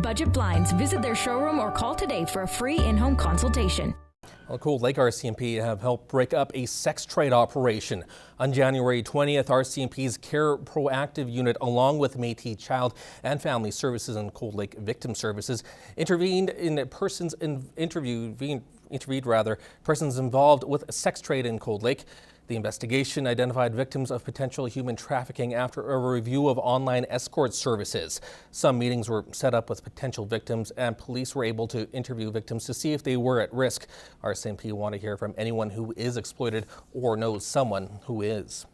Budget Blinds. Visit their showroom or call today for a free in-home consultation. Well, Cold Lake RCMP have helped break up a sex trade operation. On January 20th, RCMP's Care Proactive Unit, along with Métis Child and Family Services and Cold Lake Victim Services, interviewed persons involved with sex trade in Cold Lake. The investigation identified victims of potential human trafficking after a review of online escort services. Some meetings were set up with potential victims, and police were able to interview victims to see if they were at risk. RCMP want to hear from anyone who is exploited or knows someone who is.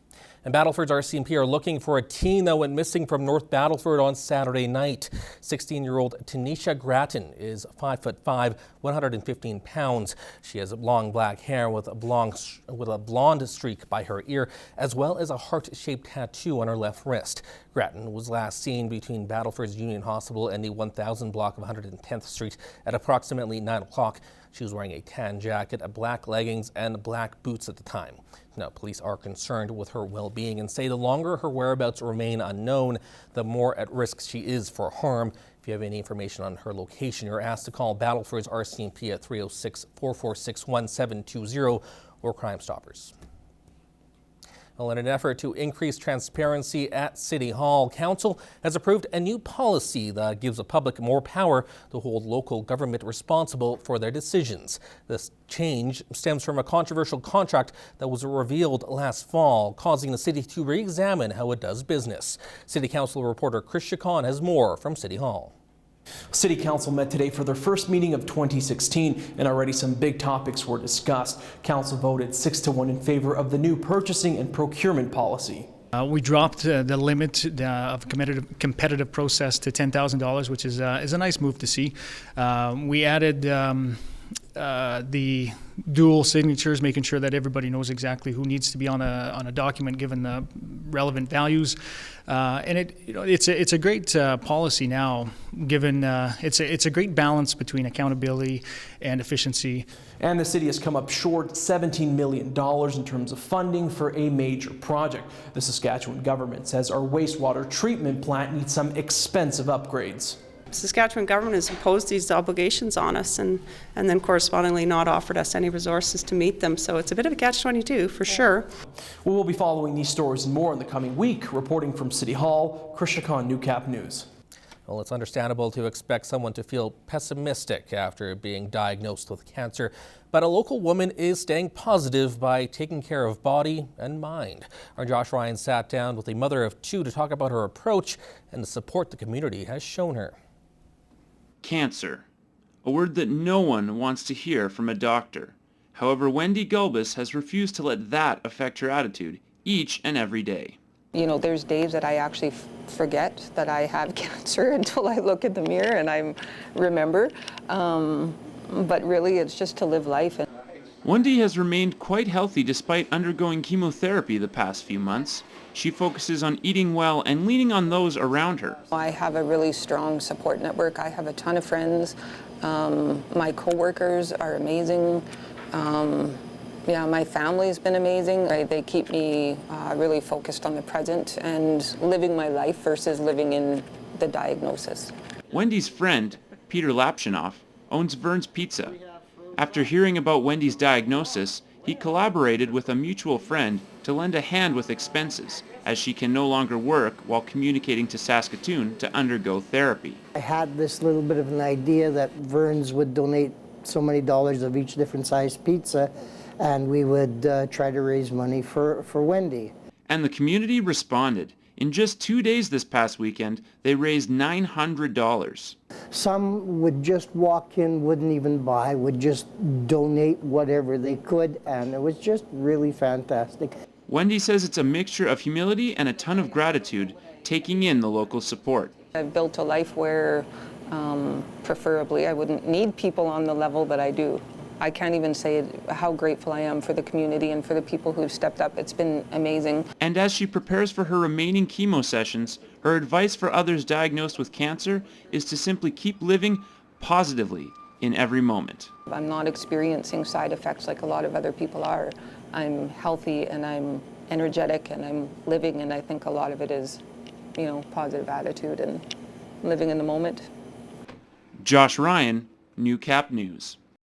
And Battleford's RCMP are looking for a teen that went missing from North Battleford on Saturday night. 16-year-old Tanisha Grattan is 5'5", 115 pounds. She has long black hair with a blonde streak by her ear, as well as a heart-shaped tattoo on her left wrist. Grattan was last seen between Battleford's Union Hospital and the 1000 block of 110th Street at approximately 9 o'clock. She was wearing a tan jacket, black leggings, and black boots at the time. Now, police are concerned with her well-being and say the longer her whereabouts remain unknown, the more at risk she is for harm. If you have any information on her location, you're asked to call Battleford's RCMP at 306-446-1720 or Crime Stoppers. Well, in an effort to increase transparency at City Hall, Council has approved a new policy that gives the public more power to hold local government responsible for their decisions. This change stems from a controversial contract that was revealed last fall, causing the city to re-examine how it does business. City Council reporter Chris Chacon has more from City Hall. City Council met today for their first meeting of 2016, and already some big topics were discussed. Council voted 6-1 in favor of the new purchasing and procurement policy. We dropped the limit of competitive process to $10,000, which is a nice move to see. We added the dual signatures, making sure that everybody knows exactly who needs to be on a document given the relevant values, and it's a great policy now, given it's a great balance between accountability and efficiency. And the city has come up short $17 million in terms of funding for a major project. The Saskatchewan government says our wastewater treatment plant needs some expensive upgrades. Saskatchewan government has imposed these obligations on us and then correspondingly not offered us any resources to meet them. So it's a bit of a catch-22 for sure. We will be following these stories and more in the coming week. Reporting from City Hall, Chris Chacon, Newcap News. Well, it's understandable to expect someone to feel pessimistic after being diagnosed with cancer, but a local woman is staying positive by taking care of body and mind. Our Josh Ryan sat down with a mother of two to talk about her approach and the support the community has shown her. Cancer, a word that no one wants to hear from a doctor. However, Wendy Gulbis has refused to let that affect her attitude each and every day. You know, there's days that I actually forget that I have cancer until I look in the mirror and I remember. But really, it's just to live life. Wendy has remained quite healthy despite undergoing chemotherapy the past few months. She focuses on eating well and leaning on those around her. I have a really strong support network. I have a ton of friends. My coworkers are amazing. Yeah, my family's been amazing. They keep me really focused on the present and living my life versus living in the diagnosis. Wendy's friend, Peter Lapshinoff, owns Vern's Pizza. After hearing about Wendy's diagnosis, he collaborated with a mutual friend to lend a hand with expenses, as she can no longer work while communicating to Saskatoon to undergo therapy. I had this little bit of an idea that Vern's would donate so many dollars of each different size pizza, and we would try to raise money for Wendy. And the community responded. In just 2 days this past weekend, they raised $900. Some would just walk in, wouldn't even buy, would just donate whatever they could, and it was just really fantastic. Wendy says it's a mixture of humility and a ton of gratitude, taking in the local support. I've built a life where preferably I wouldn't need people on the level that I do. I can't even say how grateful I am for the community and for the people who've stepped up. It's been amazing. And as she prepares for her remaining chemo sessions, her advice for others diagnosed with cancer is to simply keep living positively in every moment. I'm not experiencing side effects like a lot of other people are. I'm healthy and I'm energetic and I'm living, and I think a lot of it is, you know, positive attitude and living in the moment. Josh Ryan, Newcap News.